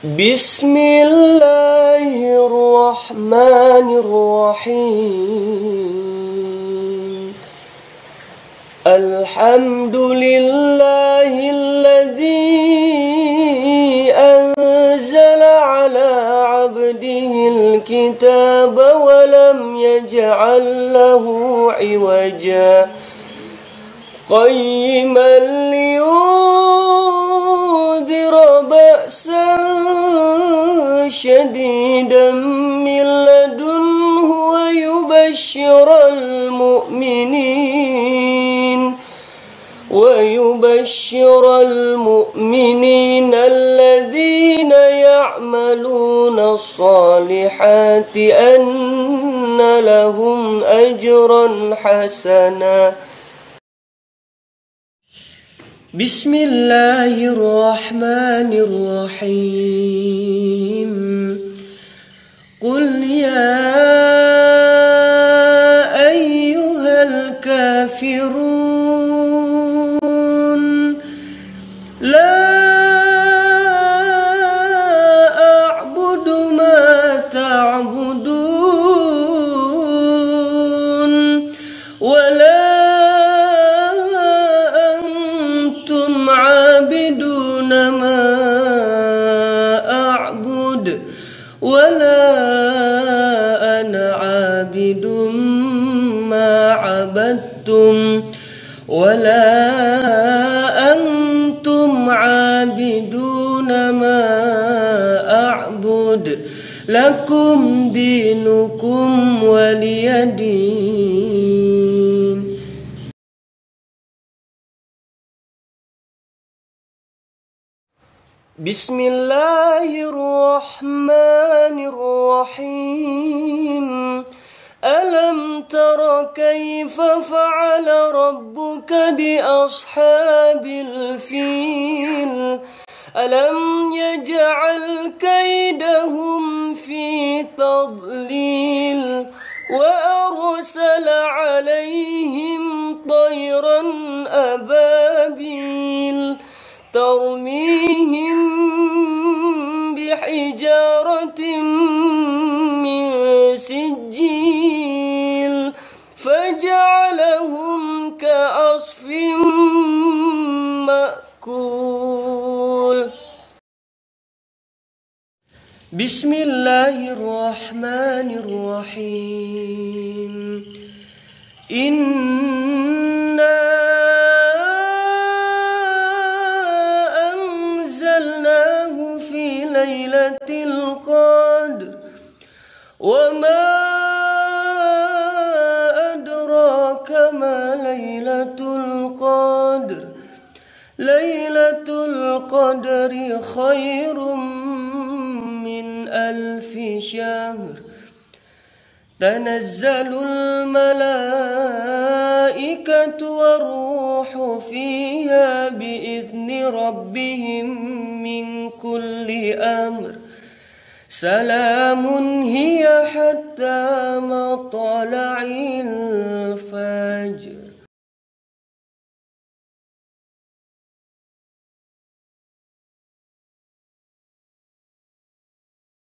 بسم الله الرحمن الرحيم. الحمد لله الذي أنزل على عبده الكتاب ولم يجعل له عوجا قيما لينذر بأسا شديدا من لدنه ويبشر المؤمنين الذين يعملون الصالحات أن لهم أجرا حسنا. بسم الله الرحمن الرحيم. قل يا أيها الكافرون لا أعبد ما تعبدون ولا ولا أنا عابد ما عبدتم ولا أنتم عابدون ما أعبد لكم دينكم ولي دين. بسم الله الرحمن الرحيم. ألم تر كيف فعل ربك بأصحاب الفيل؟ ألم يجعل كيدهم في تضليل وأرسل عليهم طيرا أبابيل ترميهم بحجارة من سجيل فجعلهم كعصف مأكول. بسم الله الرحمن الرحيم. إنا أنزلناه في ليلة القدر وما أدراك ما ليلة القدر. ليلة القدر خير من 1000 شهر. تنزل الملائكة والروح فيها بإذن ربهم من كل أمر. سلام هي حتى مطلع